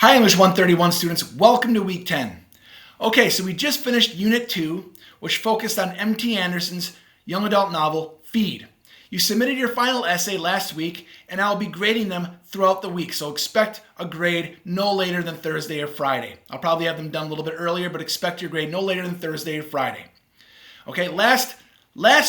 Hi English 131 students, welcome to week 10. Okay, so we just finished unit 2, which focused on M.T. Anderson's young adult novel, Feed. You submitted your final essay last week, and I'll be grading them throughout the week, so expect a grade no later than Thursday or Friday. I'll probably have them done a little bit earlier, but expect your grade no later than Thursday or Friday. Okay, last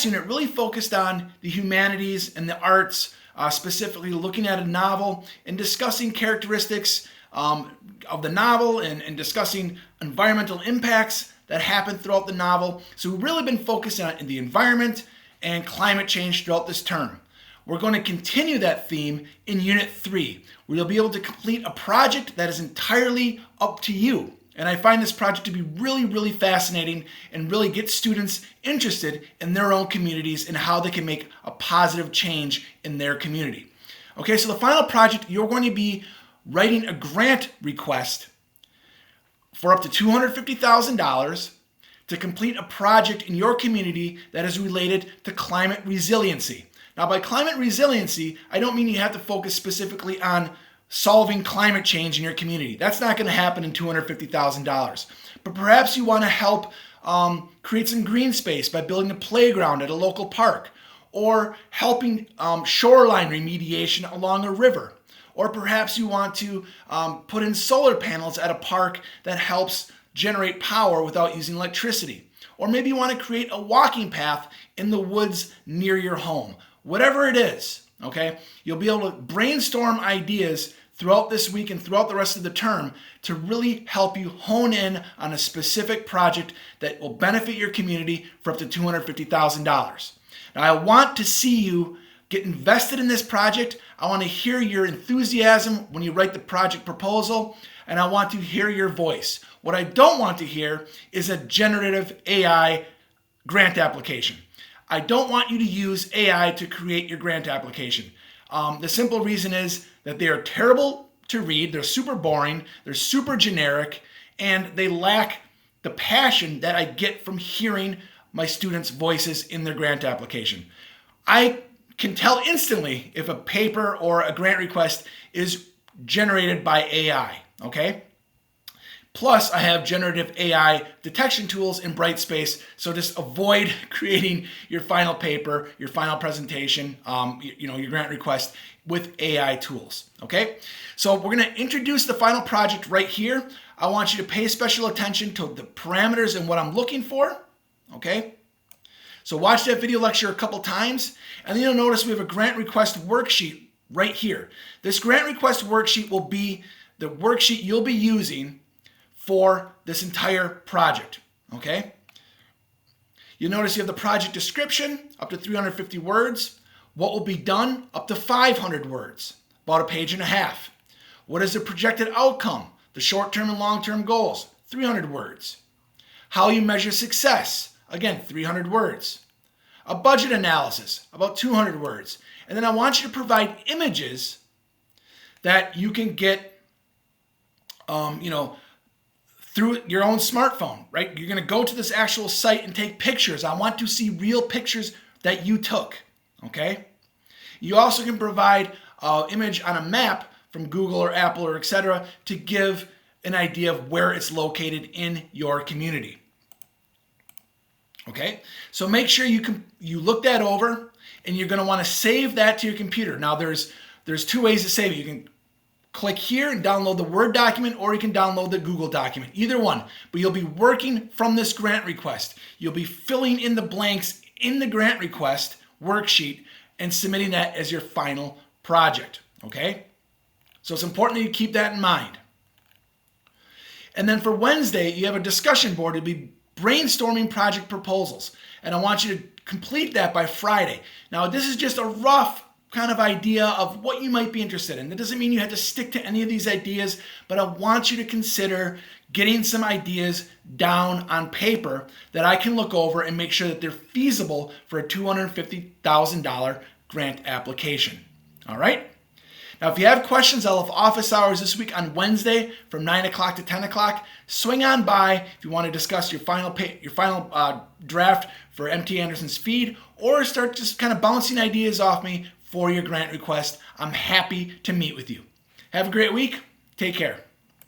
unit really focused on the humanities and the arts, specifically looking at a novel and discussing characteristics of the novel and discussing environmental impacts that happen throughout the novel. So we've really been focusing on the environment and climate change throughout this term. We're going to continue that theme in Unit 3, where you'll be able to complete a project that is entirely up to you. And I find this project to be really fascinating and really get students interested in their own communities and how they can make a positive change in their community. Okay, so the final project, you're going to be writing a grant request for up to $250,000 to complete a project in your community that is related to climate resiliency. Now, by climate resiliency, I don't mean you have to focus specifically on solving climate change in your community. That's not going to happen in $250,000. But perhaps you want to help create some green space by building a playground at a local park, or helping shoreline remediation along a river. Or perhaps you want to put in solar panels at a park that helps generate power without using electricity. Or maybe you want to create a walking path in the woods near your home. Whatever it is, okay, you'll be able to brainstorm ideas throughout this week and throughout the rest of the term to really help you hone in on a specific project that will benefit your community for up to $250,000. Now, I want to see you get invested in this project. I want to hear your enthusiasm when you write the project proposal, and I want to hear your voice. What I don't want to hear is a generative AI grant application. I don't want you to use AI to create your grant application. The simple reason is that they are terrible to read, they're super boring, they're super generic, and they lack the passion that I get from hearing my students' voices in their grant application. I can tell instantly if a paper or a grant request is generated by AI, okay? Plus, I have generative AI detection tools in Brightspace, so just avoid creating your final paper, your final presentation, your grant request with AI tools, okay? So we're gonna introduce the final project right here. I want you to pay special attention to the parameters and what I'm looking for, okay? So watch that video lecture a couple times, and then you'll notice we have a grant request worksheet right here. This grant request worksheet will be the worksheet you'll be using for this entire project, okay? You'll notice you have the project description, up to 350 words. What will be done, up to 500 words, about a page and a half. What is the projected outcome, the short-term and long-term goals, 300 words. How you measure success, again, 300 words. A budget analysis, about 200 words. And then I want you to provide images that you can get, through your own smartphone, right? You're gonna go to this actual site and take pictures. I want to see real pictures that you took, okay? You also can provide an image on a map from Google or Apple or etc. to give an idea of where it's located in your community. Okay, so make sure you look that over, and you're going to want to save that to your computer. Now there's two ways to save it. You can click here and download the Word document, or you can download the Google document, either one. But you'll be working from this grant request. You'll be filling in the blanks in the grant request worksheet and submitting that as your final project, okay? So it's important that you keep that in mind. And then for Wednesday, you have a discussion board to be brainstorming project proposals, and I want you to complete that by Friday. Now, this is just a rough kind of idea of what you might be interested in. That doesn't mean you have to stick to any of these ideas, but I want you to consider getting some ideas down on paper that I can look over and make sure that they're feasible for a $250,000 grant application. All right? Now, if you have questions, I'll have office hours this week on Wednesday from 9 o'clock to 10 o'clock. Swing on by if you want to discuss your final draft for M.T. Anderson's Feed, or start just kind of bouncing ideas off me for your grant request. I'm happy to meet with you. Have a great week. Take care.